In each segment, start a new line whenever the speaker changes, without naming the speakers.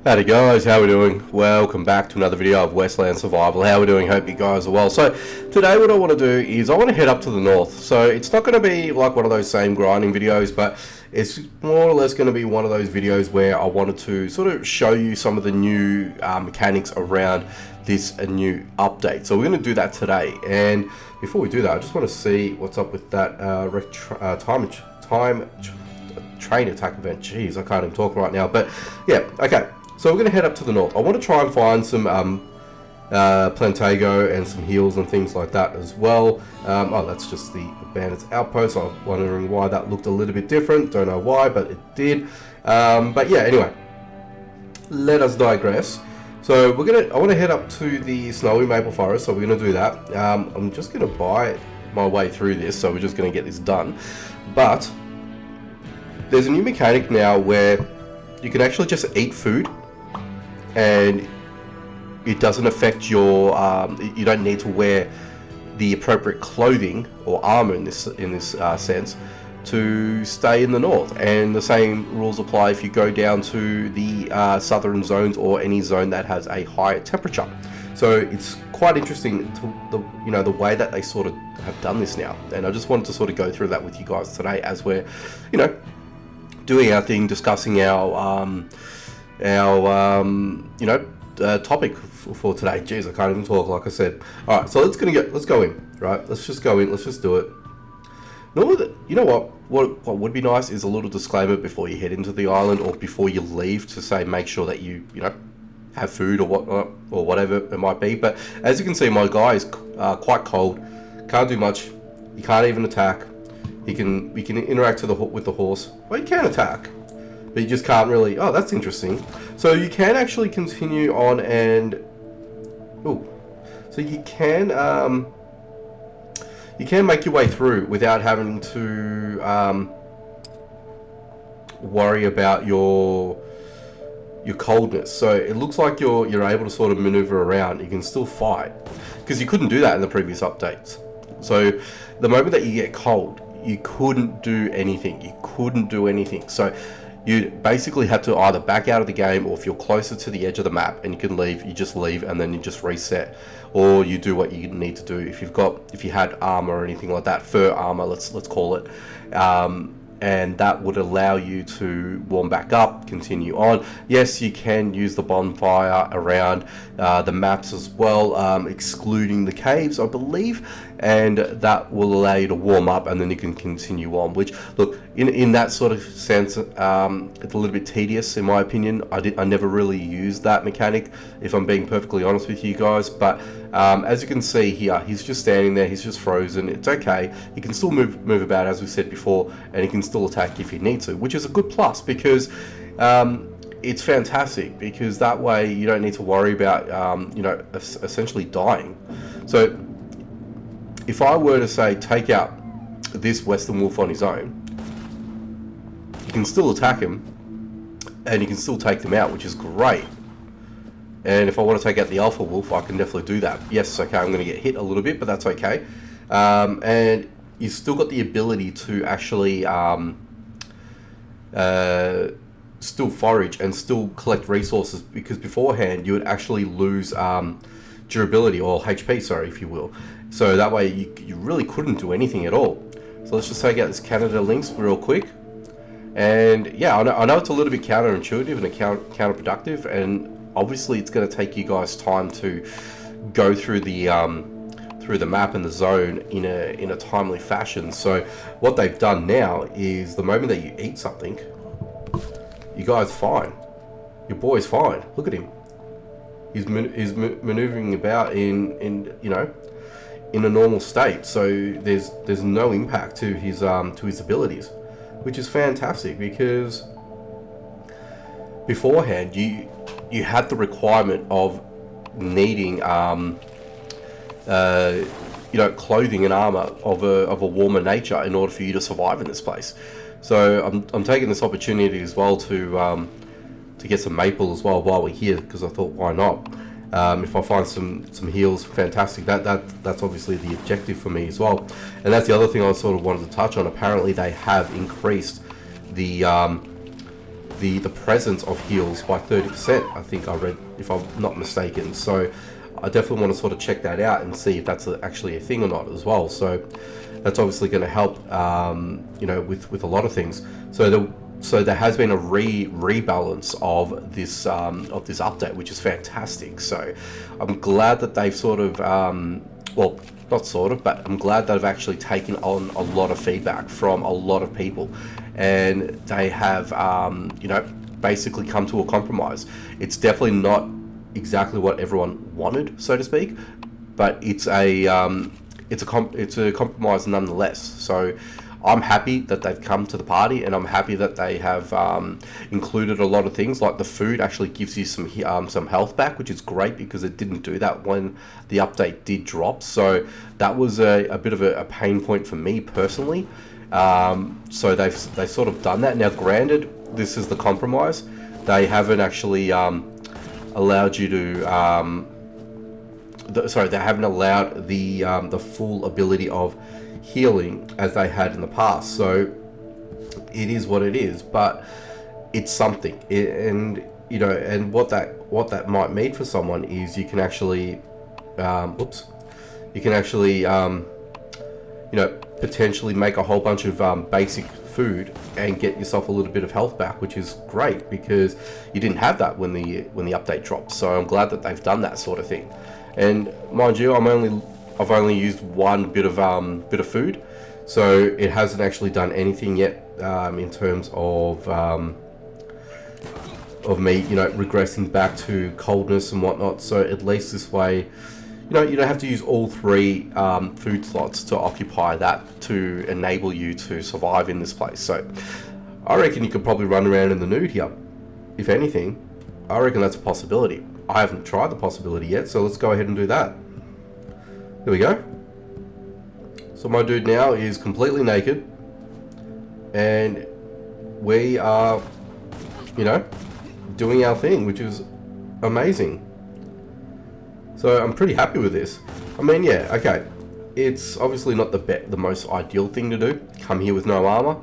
Howdy guys, how we doing? Welcome back to another video of Westland Survival. How we doing? Hope you guys are well. So today what I want to do is I want to head up to the north. So it's not going to be like one of those same grinding videos, but it's more or less going to be one of those videos where I wanted to sort of show you some of the new mechanics around this new update. So we're going to do that today. And before we do that, I just want to see what's up with that time train attack event. Jeez, I can't even talk right now. But yeah, okay. So we're going to head up to the north. I want to try and find some Plantago and some heals and things like that as well. Oh, that's just the bandits outpost. I was wondering why that looked a little bit different. Don't know why, but it did. But yeah, anyway, let us digress. So I want to head up to the snowy maple forest. So we're going to do that. I'm just going to buy my way through this. So we're just going to get this done. But there's a new mechanic now where you can actually just eat food, and it doesn't affect your. You don't need to wear the appropriate clothing or armor in this sense to stay in the north. And the same rules apply if you go down to the southern zones or any zone that has a higher temperature. So it's quite interesting to the way that they sort of have done this now. And I just wanted to sort of go through that with you guys today as we're doing our thing, discussing our topic for today. Jeez, I can't even talk, like I said. All right, so let's go in. Right, let's just go in. Let's just do it. You know what would be nice is a little disclaimer before you head into the island or before you leave to say make sure that you have food or whatnot or whatever it might be. But as you can see, my guy is quite cold. Can't do much. He can't even attack. We can interact with the horse. Well, you can attack, but you just can't really. Oh, that's interesting. So you can actually continue on and. Oh, so you can make your way through without having to worry about your coldness. So it looks like you're able to sort of maneuver around. You can still fight because you couldn't do that in the previous updates. So the moment that you get cold, you couldn't do anything. So you basically had to either back out of the game, or if you're closer to the edge of the map and you can leave, you just leave and then you just reset, or you do what you need to do. If you had armor or anything like that, fur armor, let's call it, and that would allow you to warm back up, continue on. Yes, you can use the bonfire around the maps as well, excluding the caves, I believe, and that will allow you to warm up and then you can continue on, which, look, in that sort of sense, it's a little bit tedious in my opinion. I never really used that mechanic, if I'm being perfectly honest with you guys, but as you can see here, he's just standing there, he's just frozen. It's okay, he can still move about as we said before, and he can still attack if he needs to, which is a good plus, because it's fantastic, because that way you don't need to worry about essentially dying. So if I were to say take out this Western wolf on his own, you can still attack him and you can still take them out, which is great. And if I want to take out the alpha wolf, I can definitely do that. Yes, okay, I'm going to get hit a little bit, but that's okay. And you've still got the ability to actually still forage and still collect resources, because beforehand you would actually lose durability, or HP, sorry, if you will. So that way you really couldn't do anything at all. So let's just take out this Canada links real quick. And yeah, I know it's a little bit counterintuitive and counterproductive, and obviously it's going to take you guys time to go through the map and the zone in a timely fashion. So what they've done now is the moment that you eat something, you guys fine. Your boy's fine. Look at him. He's maneuvering about in a normal state. So there's no impact to his abilities, which is fantastic, because beforehand you had the requirement of needing clothing and armor of a warmer nature in order for you to survive in this place. So I'm taking this opportunity as well to get some maple as well while we're here, because I thought, why not? If I find some heals, fantastic. That's obviously the objective for me as well. And that's the other thing I sort of wanted to touch on. Apparently they have increased the the presence of heals by 30%. I think I read, if I'm not mistaken. So I definitely want to sort of check that out and see if that's actually a thing or not as well. So that's obviously going to help, you know, with a lot of things. So there has been a rebalance of this update, which is fantastic. So I'm glad that they've sort of, well, not sort of, but I'm glad they've actually taken on a lot of feedback from a lot of people, and they have, you know, basically come to a compromise. It's definitely not exactly what everyone wanted, so to speak, but it's a compromise nonetheless. So I'm happy that they've come to the party, and I'm happy that they have included a lot of things, like the food actually gives you some health back, which is great because it didn't do that when the update did drop. So that was a bit of a pain point for me personally. So they've sort of done that. Now, granted, this is the compromise. They haven't actually allowed you to. They haven't allowed the full ability of healing as they had in the past. So it is what it is, but it's something. And you know, and what that might mean for someone is you can actually, you know, potentially make a whole bunch of basic food and get yourself a little bit of health back, which is great because you didn't have that when the update dropped. So I'm glad that they've done that sort of thing. And mind you, I've only used one bit of food, so it hasn't actually done anything yet in terms of me, you know, regressing back to coldness and whatnot. So at least this way, you know, you don't have to use all three food slots to occupy that to enable you to survive in this place. So I reckon you could probably run around in the nude here. If anything, I reckon that's a possibility. I haven't tried the possibility yet, so let's go ahead and do that. There we go. So my dude now is completely naked, and we are, you know, doing our thing, which is amazing. So I'm pretty happy with this. I mean, yeah, okay. It's obviously not the most ideal thing to do. Come here with no armor.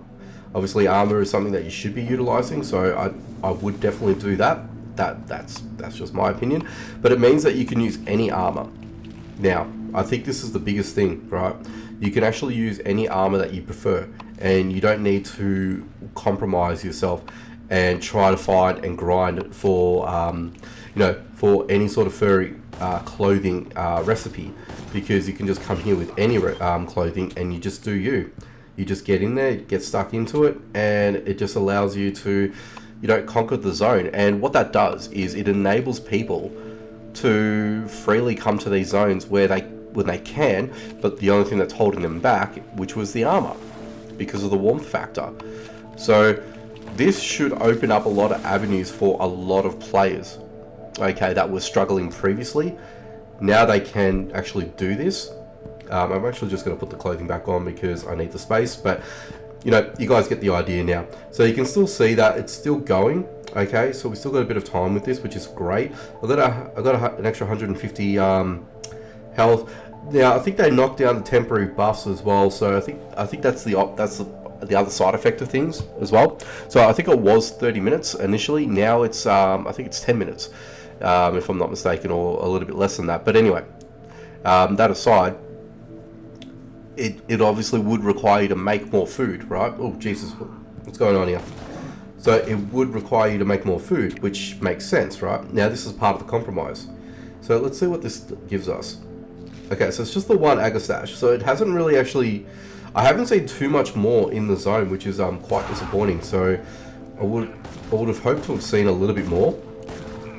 Obviously, armor is something that you should be utilizing, so I would definitely do that. That's just my opinion. But it means that you can use any armor. Now, I think this is the biggest thing, right? You can actually use any armor that you prefer, and you don't need to compromise yourself and try to find and grind for, you know, for any sort of furry clothing recipe, because you can just come here with any clothing and you just do you. You just get in there, get stuck into it, and it just allows you to, you know, conquer the zone. And what that does is it enables people to freely come to these zones when they can, but the only thing that's holding them back, which was the armor, because of the warmth factor. So this should open up a lot of avenues for a lot of players, okay, that were struggling previously. Now they can actually do this. I'm actually just going to put the clothing back on because I need the space, but you know, you guys get the idea now. So you can still see that it's still going. Okay, so we still got a bit of time with this, which is great. I got an extra 150 health. Now I think they knocked down the temporary buffs as well. So I think that's the other side effect of things as well. So I think it was 30 minutes initially. Now it's I think it's 10 minutes, if I'm not mistaken, or a little bit less than that. But anyway, that aside, it obviously would require you to make more food, right? Oh Jesus, what's going on here? So it would require you to make more food, which makes sense, right? Now this is part of the compromise. So let's see what this gives us. Okay, so it's just the one Agastache. So it hasn't really actually, I haven't seen too much more in the zone, which is quite disappointing. So I would have hoped to have seen a little bit more.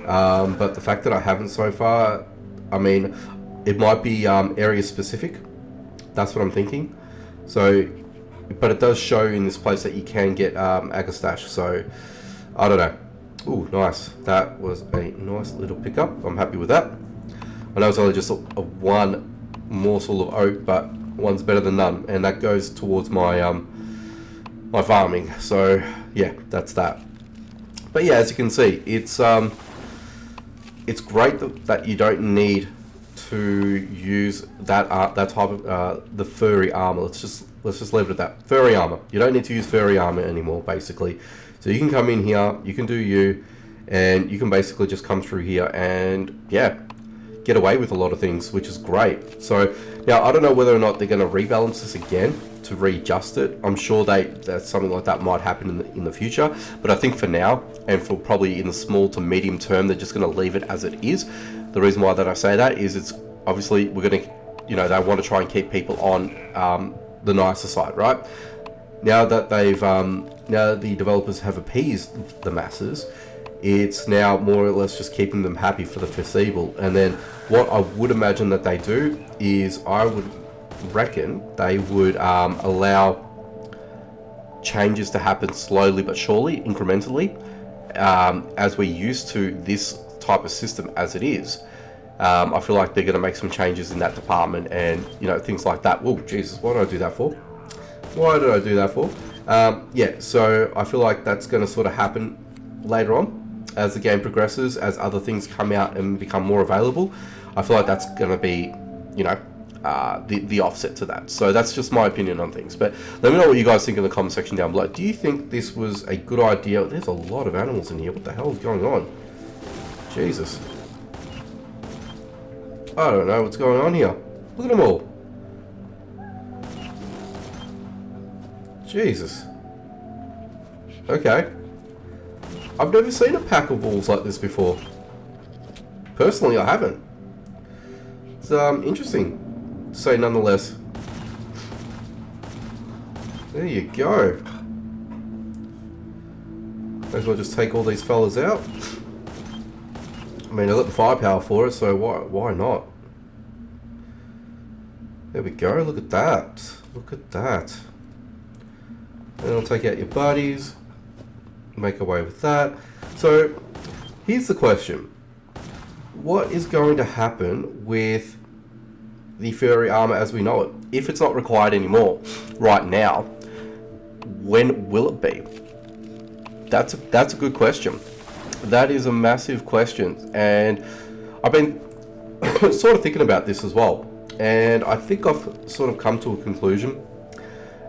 But the fact that I haven't so far, I mean, it might be area specific. That's what I'm thinking. So, but it does show in this place that you can get Agastache. So I don't know. Ooh, nice. That was a nice little pickup. I'm happy with that. I know it's only just a one morsel of oat, but one's better than none, and that goes towards my my farming. So yeah, that's that. But yeah, as you can see, it's great that you don't need to use that type of the furry armor. Let's just leave it at that. Furry armor. You don't need to use furry armor anymore, basically. So you can come in here, you can do you, and you can basically just come through here and, yeah, get away with a lot of things, which is great. So now I don't know whether or not they're going to rebalance this again to readjust it. I'm sure that something like that might happen in the future, but I think for now, and for probably in the small to medium term, they're just going to leave it as it is. The reason why that I say that is it's obviously we're going to, you know, they want to try and keep people on the nicer side, right? Now that they've now that the developers have appeased the masses, it's now more or less just keeping them happy for the foreseeable. And then what I would imagine that they do is, I would reckon they would allow changes to happen slowly but surely, incrementally, as we're used to this type of system as it is. I feel like they're going to make some changes in that department, and you know, things like that. Oh Jesus, what did I do that for? Why did I do that for? Yeah, so I feel like that's going to sort of happen later on as the game progresses, as other things come out and become more available. I feel like that's going to be, you know, the offset to that. So that's just my opinion on things. But let me know what you guys think in the comment section down below. Do you think this was a good idea? There's a lot of animals in here. What the hell is going on? Jesus. I don't know what's going on here. Look at them all. Jesus. Okay. I've never seen a pack of wolves like this before. Personally, I haven't. It's interesting to say nonetheless. There you go. May as well just take all these fellas out. I mean, I've got the firepower for it, so why not? There we go, look at that. Look at that. And I'll take out your buddies. Make away with that. So, here's the question. What is going to happen with the furry armor as we know it? If it's not required anymore right now, when will it be? That's a good question. That is a massive question, and I've been sort of thinking about this as well, and I think I've sort of come to a conclusion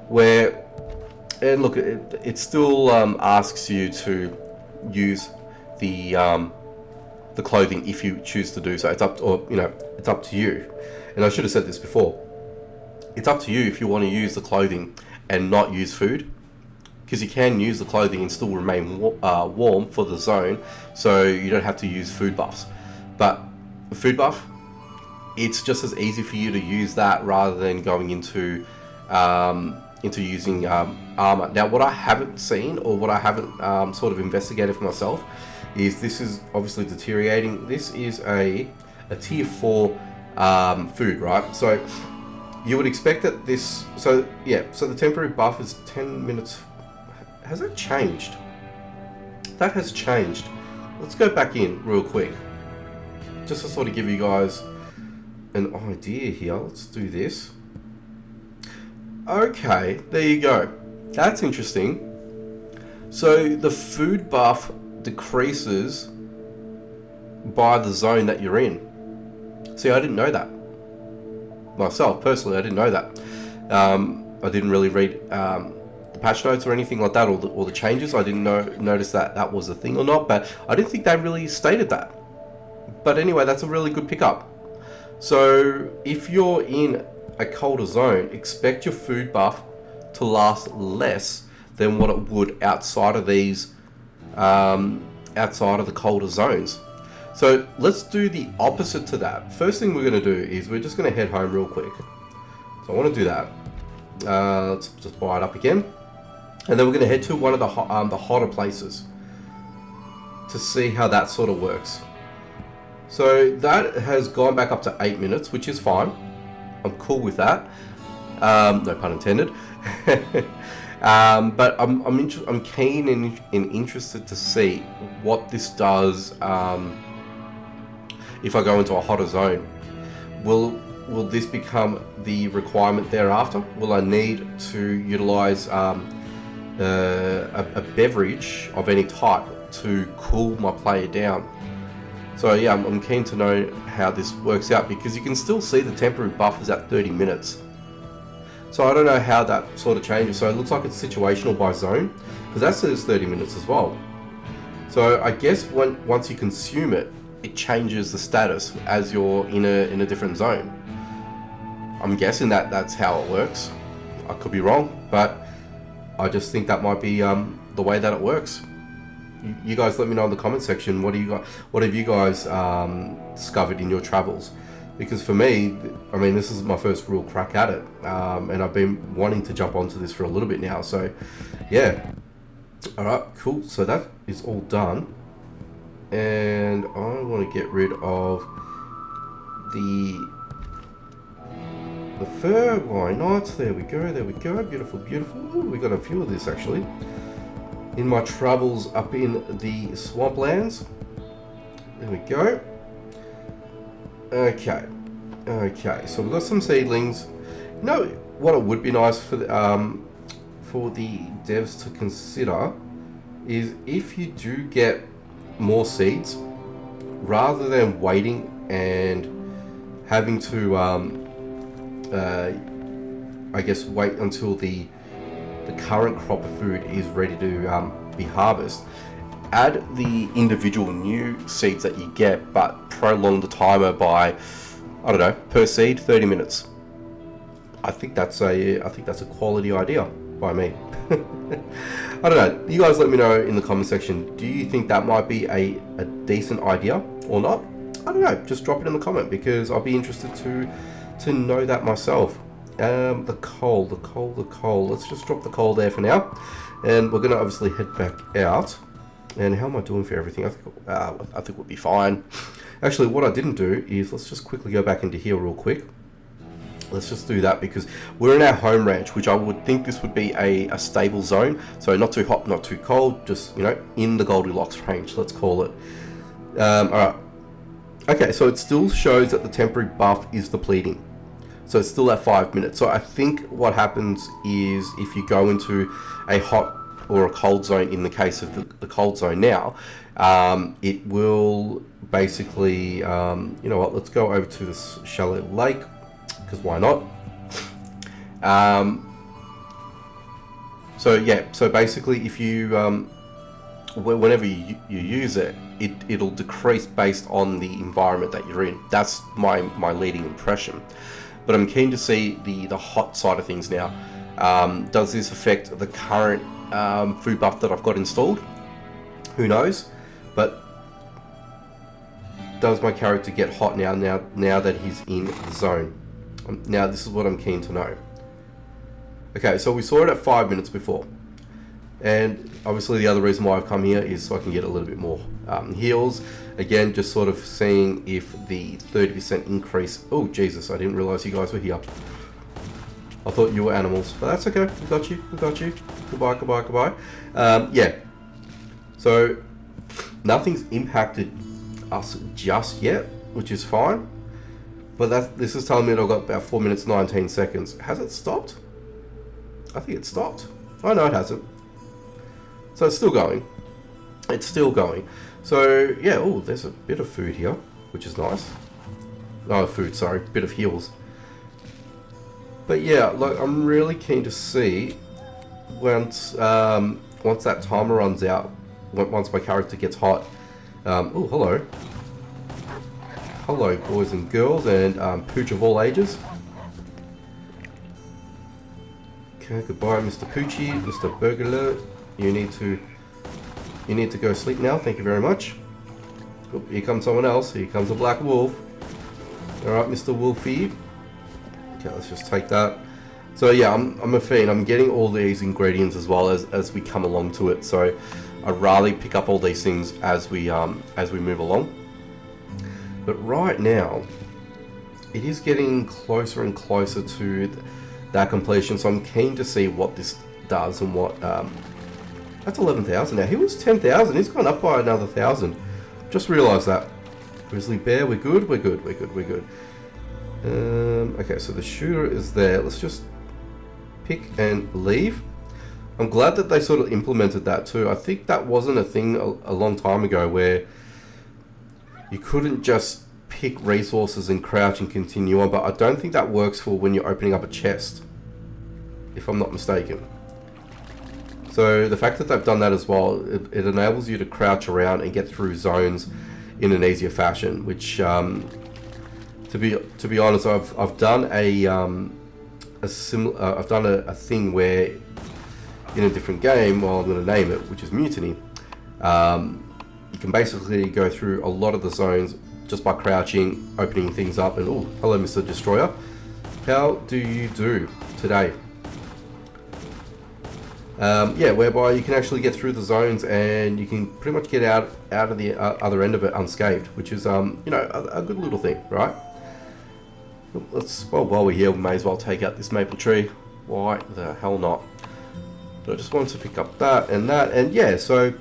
where, and look, it still asks you to use the clothing if you choose to do so. It's up to, or you know, it's up to you. And I should have said this before. It's up to you if you want to use the clothing and not use food, because you can use the clothing and still remain warm for the zone, so you don't have to use food buffs. But a food buff, it's just as easy for you to use that rather than going into using armor. Now, what I haven't seen, or what I haven't sort of investigated for myself, is this is obviously deteriorating. This is a tier 4 food, right? So you would expect that this, so yeah, so the temporary buff is 10 minutes. Has that changed? That has changed. Let's go back in real quick, just to sort of give you guys an idea here. Let's do this. Okay, there you go. That's interesting. So the food buff decreases by the zone that you're in. See, I didn't know that. Myself, personally, I didn't know that. I didn't really read the patch notes or anything like that, or the changes. I didn't notice that was a thing or not, but I didn't think they really stated that. But anyway, that's a really good pickup. So if you're in a colder zone, expect your food buff to last less than what it would outside of these, outside of the colder zones. So let's do the opposite to that. First thing we're going to do is we're just going to head home real quick. So I want to do that. Let's just buy it up again, and then we're going to head to one of the hotter places to see how that sort of works. So that has gone back up to 8 minutes, which is fine. I'm cool with that. No pun intended. But I'm keen and interested to see what this does if I go into a hotter zone. Will this become the requirement thereafter? Will I need to utilize a beverage of any type to cool my player down? So yeah, I'm keen to know how this works out, because you can still see the temporary buff is at 30 minutes. So I don't know how that sort of changes. So it looks like it's situational by zone, because that says 30 minutes as well. So I guess once you consume it, it changes the status as you're in a different zone. I'm guessing that's how it works. I could be wrong, but I just think that might be the way that it works. You guys let me know in the comment section, what have you guys discovered in your travels? Because for me, I mean, this is my first real crack at it, and I've been wanting to jump onto this for a little bit now. So yeah, all right, cool. So that is all done, and I want to get rid of the fur. Why not? There we go, beautiful. Ooh, we got a few of this actually in my travels up in the swamplands. There we go. Okay, so we've got some seedlings. You know what it would be nice for the devs to consider is if you do get more seeds, rather than waiting and having to I guess wait until the current crop of food is ready to be harvested, add the individual new seeds that you get, but prolong the timer by, I don't know, per seed 30 minutes. I think that's a quality idea by me. I don't know. You guys let me know in the comment section. Do you think that might be a decent idea or not? I don't know. Just drop it in the comment, because I'll be interested to know that myself. The coal. Let's just drop the coal there for now, and we're gonna obviously head back out. And how am I doing for everything? I think we'll be fine. Actually, what I didn't do is, let's just quickly go back into here real quick. Let's just do that, because we're in our home ranch, which I would think this would be a stable zone. So not too hot, not too cold, just, you know, in the Goldilocks range, let's call it. Alright. Okay, so it still shows that the temporary buff is depleting. So it's still at 5 minutes. So I think what happens is, if you go into a hot or a cold zone, in the case of the cold zone now, it will basically, you know what, let's go over to this shallow lake, because why not? So yeah, so basically if you, whenever you use it, it'll decrease based on the environment that you're in. That's my leading impression. But I'm keen to see the hot side of things now. Does this affect the current food buff that I've got installed? Who knows? But does my character get hot now that he's in the zone? Now this is what I'm keen to know. Okay, so we saw it at 5 minutes before, and obviously the other reason why I've come here is so I can get a little bit more heals. Again, just sort of seeing if the 30% increase. Oh Jesus, I didn't realize you guys were here. I thought you were animals, but that's okay. We got you. Goodbye. Yeah. So nothing's impacted us just yet, which is fine. But this is telling me that I've got about 4 minutes 19 seconds. Has it stopped? I think it stopped. Oh no, it hasn't. So it's still going. So yeah, oh, there's a bit of food here, which is nice. No, sorry, bit of heals. But yeah, look, I'm really keen to see once that timer runs out, once my character gets hot. Oh, hello, boys and girls, and pooch of all ages. Okay, goodbye, Mr. Poochie, Mr. Burglar. You need to go sleep now. Thank you very much. Oh, here comes someone else. Here comes a black wolf. All right, Mr. Wolfie. Okay, let's just take that. So yeah, I'm a fiend. I'm getting all these ingredients as well as we come along to it. So I'd rather pick up all these things as we move along. But right now, it is getting closer and closer to that completion. So I'm keen to see what this does and what. That's 11,000 now. He was 10,000. He's gone up by another 1,000. Just realised that. Grizzly bear, we're good. Okay, so the shooter is there. Let's just pick and leave. I'm glad that they sort of implemented that too. I think that wasn't a thing a long time ago, where you couldn't just pick resources and crouch and continue on, but I don't think that works for when you're opening up a chest. if I'm not mistaken. So the fact that they've done that as well, it enables you to crouch around and get through zones in an easier fashion. Which, to be honest, I've done I've done a thing where in a different game, well, I'm going to name it, which is Mutiny. You can basically go through a lot of the zones just by crouching, opening things up, and oh, hello, Mr. Destroyer. How do you do today? Yeah, whereby you can actually get through the zones and you can pretty much get out of the other end of it unscathed, which is you know, a good little thing, right? Well, while we're here, we may as well take out this maple tree. Why the hell not? But I just wanted to pick up that, and yeah, so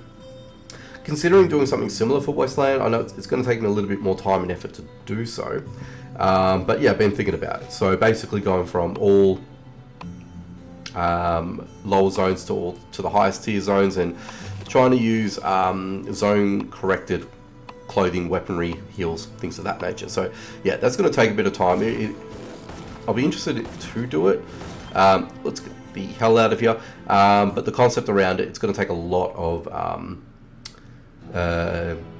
considering doing something similar for Westland, I know it's going to take me a little bit more time and effort to do so. But yeah, I've been thinking about it. So basically going from all lower zones to the highest tier zones, and trying to use zone corrected clothing, weaponry, heals, things of that nature. So yeah, that's going to take a bit of time. I'll be interested to do it. Let's get the hell out of here. But the concept around it, it's going to take a lot of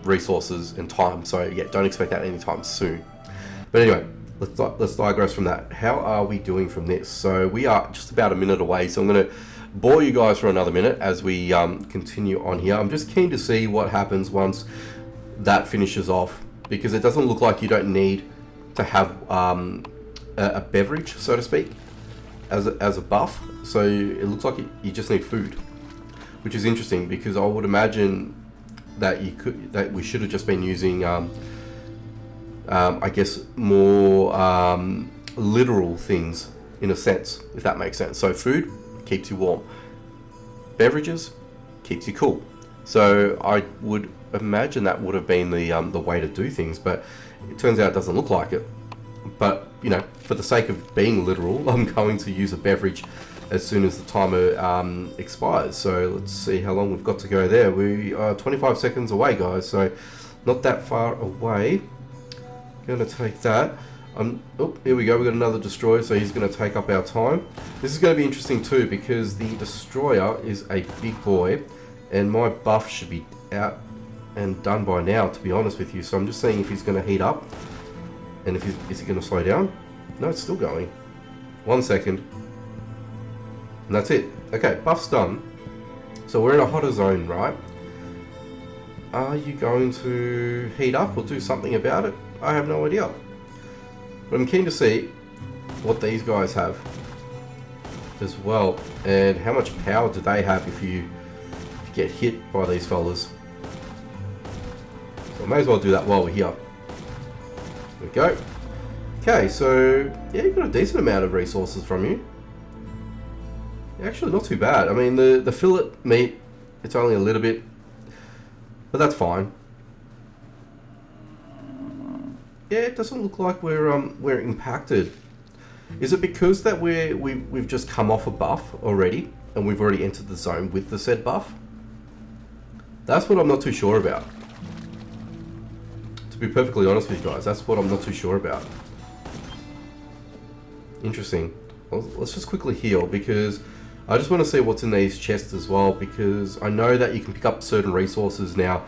resources and time. So yeah, don't expect that anytime soon. But anyway, let's digress from that. How are we doing from this? So we are just about a minute away. So I'm going to bore you guys for another minute as we continue on here. I'm just keen to see what happens once that finishes off, because it doesn't look like you don't need to have a beverage, so to speak, as a buff. So it looks like you just need food, which is interesting, because I would imagine that we should have just been using I guess more literal things in a sense, if that makes sense. So food keeps you warm, beverages keeps you cool. So I would imagine that would have been the way to do things, but it turns out it doesn't look like it. But you know, for the sake of being literal, I'm going to use a beverage as soon as the timer expires. So let's see how long we've got to go there. We are 25 seconds away, guys, so not that far away. Gonna take that. Oh, here we go, we got another destroyer, so he's gonna take up our time. This is gonna be interesting too, because the destroyer is a big boy and my buff should be out and done by now, to be honest with you. So I'm just seeing if he's gonna heat up, and if is he gonna slow down? No, it's still going. 1 second. And that's it. Okay, buff's done. So we're in a hotter zone, right? Are you going to heat up or do something about it? I have no idea. But I'm keen to see what these guys have as well, and how much power do they have if you get hit by these fellas. So I may as well do that while we're here. There we go. Okay, so yeah, you've got a decent amount of resources from you. Actually, not too bad. I mean, the fillet meat, it's only a little bit, but that's fine. Yeah, it doesn't look like we're impacted. Is it because that we've just come off a buff already, and we've already entered the zone with the said buff? That's what I'm not too sure about. To be perfectly honest with you guys, that's what I'm not too sure about. Interesting. Well, let's just quickly heal, because I just want to see what's in these chests as well, because I know that you can pick up certain resources now,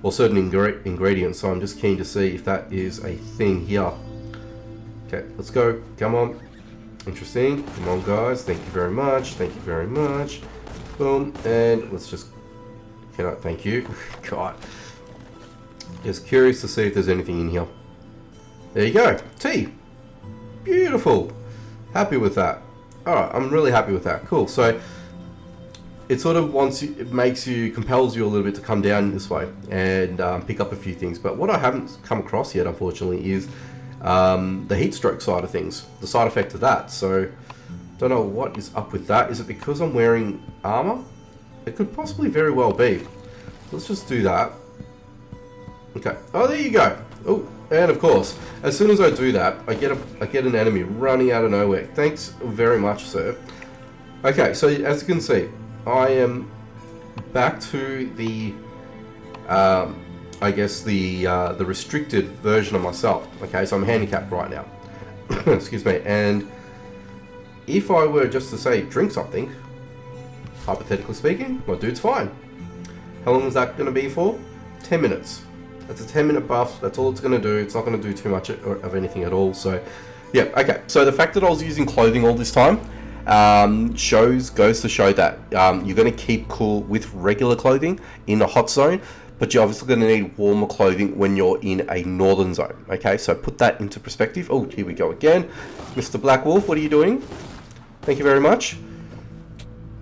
or certain ingredients, so I'm just keen to see if that is a thing here. Okay, let's go. Come on. Interesting. Come on, guys. Thank you very much. Thank you very much. Boom. And let's just... Thank you. God. Just curious to see if there's anything in here. There you go. Tea. Beautiful. Happy with that. Alright, I'm really happy with that. Cool. So it sort of compels you a little bit to come down this way and pick up a few things. But what I haven't come across yet, unfortunately, is the heat stroke side of things, the side effect of that. So don't know what is up with that. Is it because I'm wearing armor? It could possibly very well be. So let's just do that. Okay. Oh, there you go. Oh, and of course, as soon as I do that, I get an enemy running out of nowhere. Thanks very much, sir. Okay, so as you can see, I am back to the, I guess the restricted version of myself. Okay, so I'm handicapped right now. Excuse me, and if I were just to say drink something, hypothetically speaking, my dude's fine. How long is that going to be for? 10 minutes. It's a 10-minute buff. That's all it's going to do. It's not going to do too much of anything at all. So, yeah, okay. So the fact that I was using clothing all this time goes to show that you're going to keep cool with regular clothing in a hot zone, but you're obviously going to need warmer clothing when you're in a northern zone. Okay, so put that into perspective. Oh, here we go again. Mr. Black Wolf, what are you doing? Thank you very much.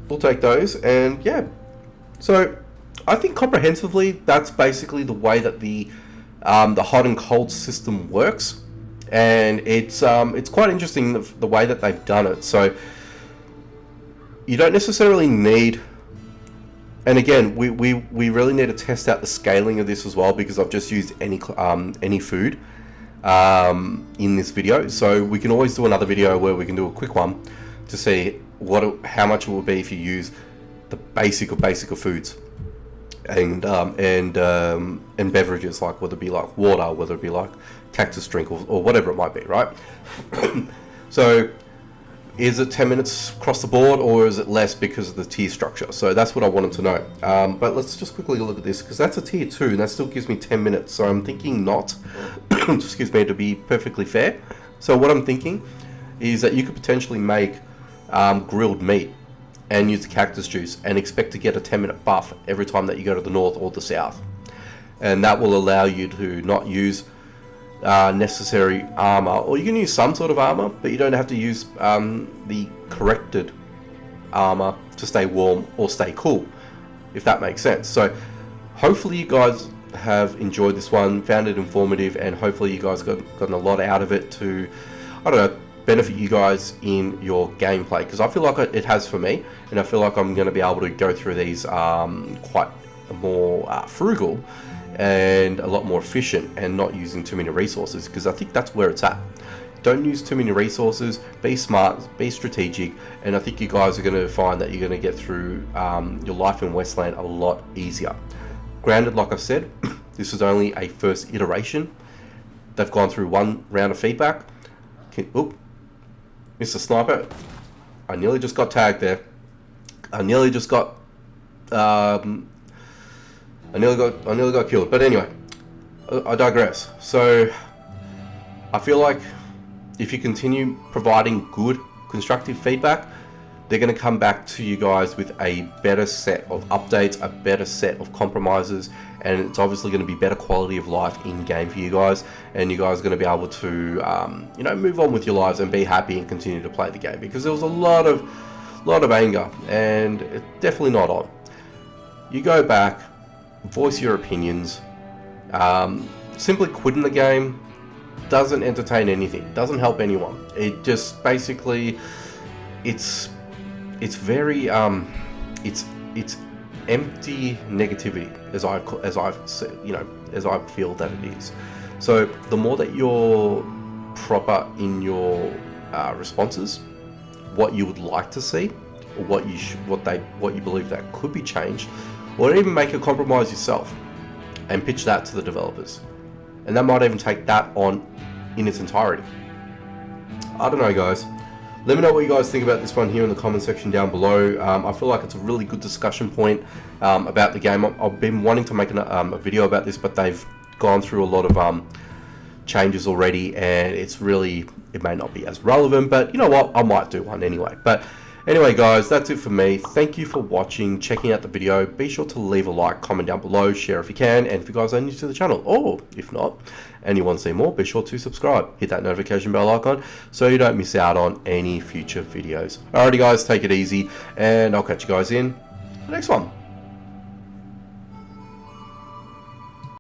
We'll take those, and yeah. So I think comprehensively, that's basically the way that the hot and cold system works, and it's quite interesting the way that they've done it. So you don't necessarily need, and again, we really need to test out the scaling of this as well, because I've just used any food in this video. So we can always do another video where we can do a quick one to see how much it will be if you use the basic of foods and beverages, like whether it be like water, whether it be like cactus drink, or whatever it might be, right? So is it 10 minutes across the board, or is it less because of the tier structure? So that's what I wanted to know. But let's just quickly look at this, because that's a tier 2 and that still gives me 10 minutes. So I'm thinking not, excuse me, to be perfectly fair. So what I'm thinking is that you could potentially make grilled meat and use the cactus juice and expect to get a 10-minute buff every time that you go to the north or the south. And that will allow you to not use necessary armor, or you can use some sort of armor, but you don't have to use the corrected armor to stay warm or stay cool, if that makes sense. So hopefully you guys have enjoyed this one, found it informative, and hopefully you guys gotten a lot out of it to, I don't know, benefit you guys in your gameplay, because I feel like it has for me, and I feel like I'm going to be able to go through these quite more frugal and a lot more efficient, and not using too many resources, because I think that's where it's at. Don't use too many resources, be smart, be strategic, and I think you guys are going to find that you're going to get through your life in Westland a lot easier. Granted, like I said, this is only a first iteration. They've gone through one round of feedback. Mr. Sniper, I nearly just got tagged there. I nearly got killed. But anyway, I digress. So I feel like if you continue providing good constructive feedback, they're going to come back to you guys with a better set of updates, a better set of compromises, and it's obviously going to be better quality of life in game for you guys, and you guys are going to be able to move on with your lives and be happy and continue to play the game, because there was a lot of anger, and it's definitely not on. You go back, voice your opinions. Simply quitting the game doesn't entertain anything, doesn't help anyone. It just basically, it's very it's empty negativity, as I've said, as I feel that it is. So the more that you're proper in your responses, what you would like to see, or what you believe that could be changed, or even make a compromise yourself and pitch that to the developers, and that might even take that on in its entirety. I don't know, guys. Let me know what you guys think about this one here in the comment section down below. I feel like it's a really good discussion point about the game. I've been wanting to make a video about this, but they've gone through a lot of changes already, and it may not be as relevant, but you know what, I might do one anyway. But anyway, guys, that's it for me. Thank you for watching, checking out the video. Be sure to leave a like, comment down below, share if you can, and if you guys are new to the channel, or if not, and you want to see more, be sure to subscribe. Hit that notification bell icon so you don't miss out on any future videos. Alrighty, guys, take it easy, and I'll catch you guys in the next one.